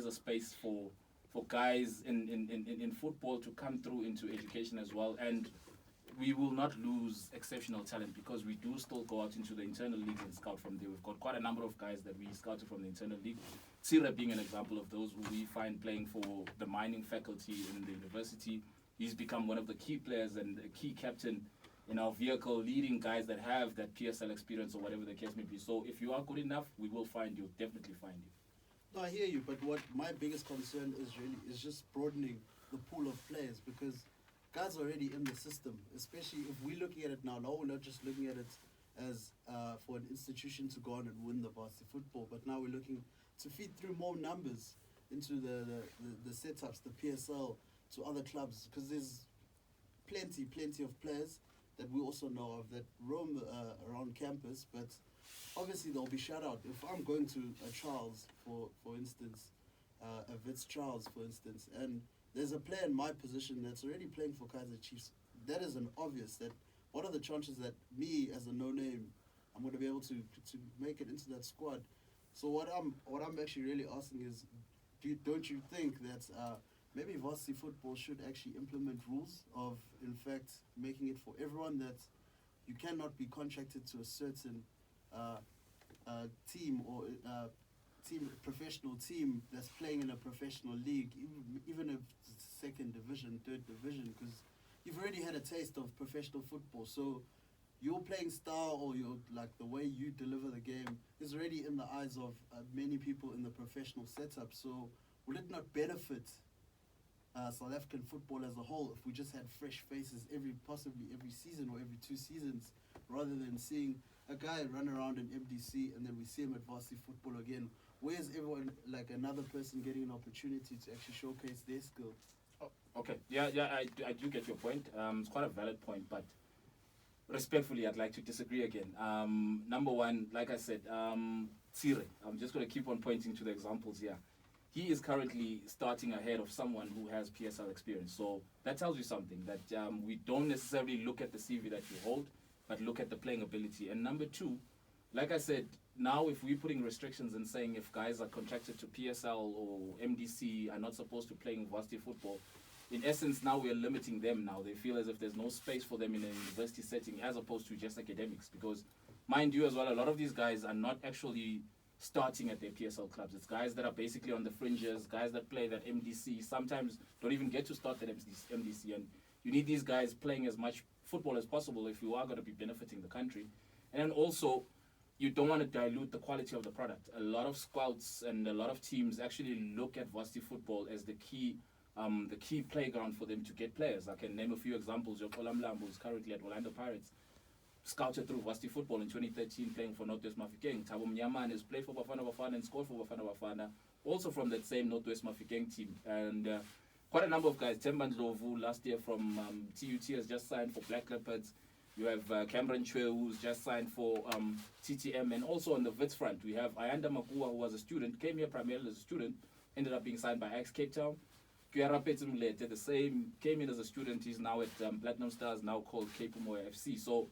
a space for guys in football to come through into education as well. And we will not lose exceptional talent because we do still go out into the internal leagues and scout from there. We've got quite a number of guys that we scouted from the internal league. Sira being an example of those who we find playing for the mining faculty in the university. He's become one of the key players and a key captain in our vehicle, leading guys that have that PSL experience or whatever the case may be. So if you are good enough, we will find you, definitely find you. No, I hear you, but what my biggest concern is just broadening the pool of players, because guys are already in the system, especially if we're looking at it now. No, we're not just looking at it as for an institution to go on and win the Varsity Football, but now we're looking to feed through more numbers into the setups, the PSL, to other clubs, because there's plenty of players that we also know of that roam around campus, but obviously they'll be shut out. If I'm going to a Charles, for instance, a Wits Charles, for instance, and there's a player in my position that's already playing for Kaizer Chiefs, that is an obvious that what are the chances that me as a no-name, I'm going to be able to make it into that squad? So what I'm actually really asking is, don't you think that maybe Varsity Football should actually implement rules of, in fact, making it for everyone that you cannot be contracted to a certain team or professional team that's playing in a professional league, even if it's second division, third division, because you've already had a taste of professional football. So your playing style or your the way you deliver the game is already in the eyes of many people in the professional setup. So will it not benefit South African football as a whole if we just had fresh faces possibly every season or every 2 seasons, rather than seeing a guy run around in MDC and then we see him at Varsity Football again? Where's everyone, another person getting an opportunity to actually showcase their skill? Oh, okay, yeah, I do get your point. It's quite a valid point, but respectfully, I'd like to disagree again. Number one, like I said, Tsire, I'm just going to keep on pointing to the examples here. He is currently starting ahead of someone who has PSL experience. So that tells you something, that we don't necessarily look at the CV that you hold, but look at the playing ability. And number two, like I said, now if we're putting restrictions and saying if guys are contracted to PSL or MDC are not supposed to play in varsity football, in essence, now we're limiting them now. They feel as if there's no space for them in a university setting as opposed to just academics. Because, mind you as well, a lot of these guys are not actually starting at their PSL clubs. It's guys that are basically on the fringes, guys that play that MDC, sometimes don't even get to start at MDC. And you need these guys playing as much football as possible if you are going to be benefiting the country. And then also, you don't want to dilute the quality of the product. A lot of scouts and a lot of teams actually look at varsity football as the key playground for them to get players. I can name a few examples. Yokola Mlambo is currently at Orlando Pirates, scouted through varsity football in 2013, playing for Northwest Mafikeng. Thabo Mnyamane has played for Bafana Bafana and scored for Bafana Bafana, also from that same Northwest Mafikeng team. And quite a number of guys. Temba Ndlovu last year from TUT has just signed for Black Leopards. You have Cameron Chwe, who's just signed for TTM. And also on the Wits front, we have Ayanda Makua, who was a student, came here primarily as a student, ended up being signed by Ajax Cape Town. Kyara Petumlete, the same, came in as a student. He's now at Platinum Stars, now called Cape Umoya FC. So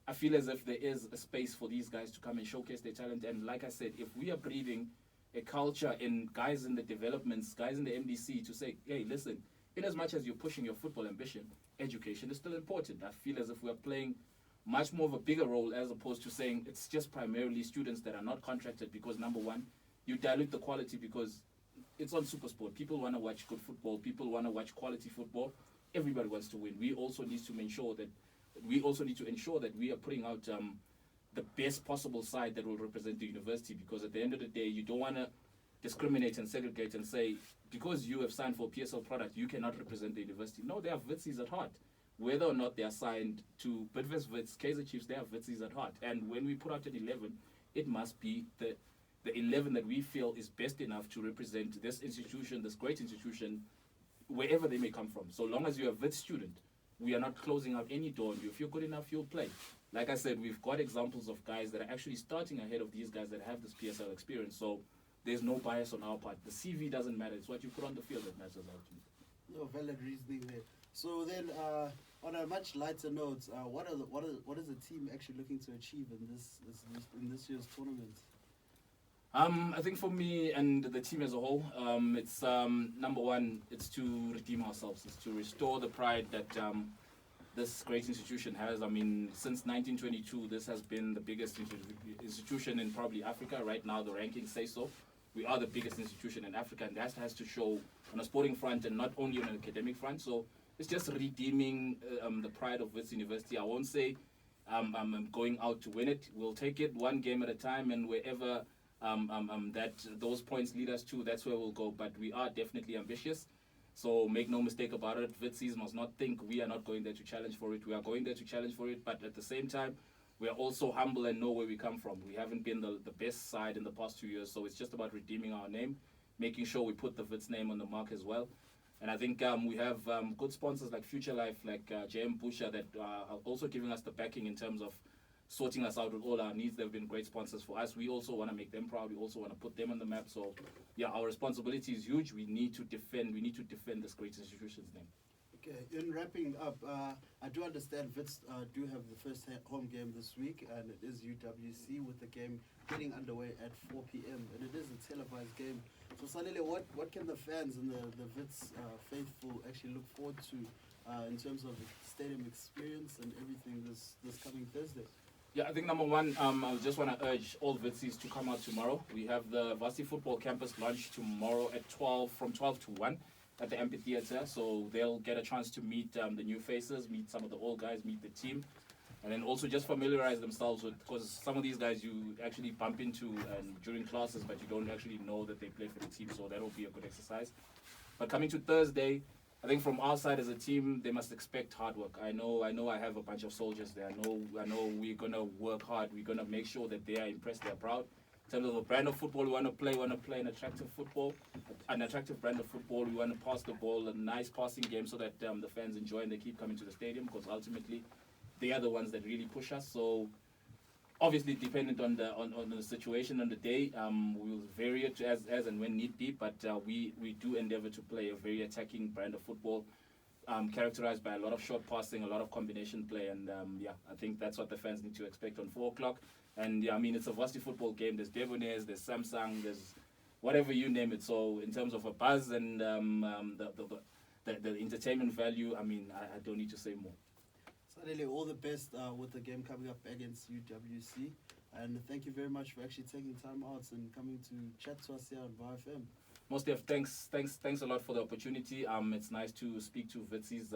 I feel as if there is a space for these guys to come and showcase their talent. And like I said, if we are breeding a culture in guys in the developments, guys in the MDC to say, hey, listen, in as much as you're pushing your football ambition, education is still important. I feel as if we're playing much more of a bigger role as opposed to saying it's just primarily students that are not contracted, because number one, you dilute the quality because it's on SuperSport. People want to watch good football. People want to watch quality football. Everybody wants to win. We also need to ensure that we are putting out the best possible side that will represent the university, because at the end of the day, you don't want to discriminate and segregate and say, because you have signed for a PSL product, you cannot represent the university. No, they have Witsies at heart. Whether or not they are signed to Bidvest Wits, Kaizer Chiefs, they have Witsies at heart. And when we put out an 11, it must be the 11 that we feel is best enough to represent this institution, this great institution, wherever they may come from. So long as you're a Wits student, we are not closing out any door on you. If you're good enough, you'll play. Like I said, we've got examples of guys that are actually starting ahead of these guys that have this PSL experience. So there's no bias on our part. The CV doesn't matter. It's what you put on the field that matters out to me. No, valid reasoning there. So then, on a much lighter note, what is the team actually looking to achieve in this year's tournament? I think for me and the team as a whole, it's number one, it's to redeem ourselves, it's to restore the pride that this great institution has. I mean, since 1922, this has been the biggest institution in probably Africa. Right now, the rankings say so. We are the biggest institution in Africa, and that has to show on a sporting front and not only on an academic front. So it's just redeeming the pride of Wits University. I won't say I'm going out to win it. We'll take it one game at a time, and wherever that those points lead us to, that's where we'll go. But we are definitely ambitious. So make no mistake about it, Witsies must not think we are not going there to challenge for it. We are going there to challenge for it, but at the same time, we are also humble and know where we come from. We haven't been the best side in the past 2 years, so it's just about redeeming our name, making sure we put the Wits name on the mark as well. And I think we have good sponsors like Future Life, like JM Busha, that are also giving us the backing in terms of sorting us out with all our needs. They've been great sponsors for us. We also want to make them proud. We also want to put them on the map. So, yeah, our responsibility is huge. We need to defend. We need to defend this great institution's name. Okay, in wrapping up, I do understand Wits do have the first home game this week, and it is UWC with the game getting underway at 4 p.m. and it is a televised game. So, Sanele, what can the fans and the Wits faithful actually look forward to in terms of the stadium experience and everything this coming Thursday? Yeah, I think number one, I just want to urge all Witsies to come out tomorrow. We have the Varsity Football campus launch tomorrow at 12, from 12 to 1 at the amphitheater. So they'll get a chance to meet the new faces, meet some of the old guys, meet the team, and then also just familiarize themselves with, because some of these guys you actually bump into during classes, but you don't actually know that they play for the team. So that'll be a good exercise. But coming to Thursday, I think from our side as a team, they must expect hard work. I know I have a bunch of soldiers there. I know we're gonna work hard. We're gonna make sure that they are impressed, they're proud. In terms of the brand of football we want to play an attractive football, an attractive brand of football. We want to pass the ball, a nice passing game, so that the fans enjoy and they keep coming to the stadium, because ultimately they are the ones that really push us. So obviously dependent on the situation on the day, we will vary it as and when need be, but we do endeavor to play a very attacking brand of football, characterized by a lot of short passing, a lot of combination play, and yeah, I think that's what the fans need to expect on 4 o'clock. And yeah, I mean, it's a Varsity Football game. There's Debonair's, there's Samsung, there's whatever you name it. So in terms of a buzz and the entertainment value, I mean, I don't need to say more. Sanele, all the best with the game coming up against UWC. And thank you very much for actually taking time out and coming to chat to us here on VFM. Most of thanks a lot for the opportunity. It's nice to speak to Witsies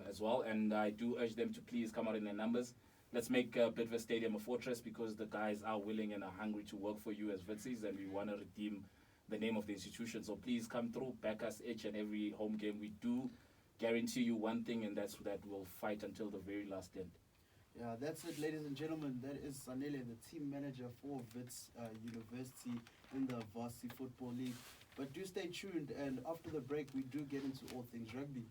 as well, and I do urge them to please come out in their numbers. Let's make Bidvest Stadium a fortress, because the guys are willing and are hungry to work for you as Witsies, and we want to redeem the name of the institution. So please come through, back us each and every home game. We do guarantee you one thing, and that's that we'll fight until the very last end. Yeah, that's it, ladies and gentlemen. That is Sanele, the team manager for Wits University in the Varsity Football League. But do stay tuned, and after the break, we do get into all things rugby.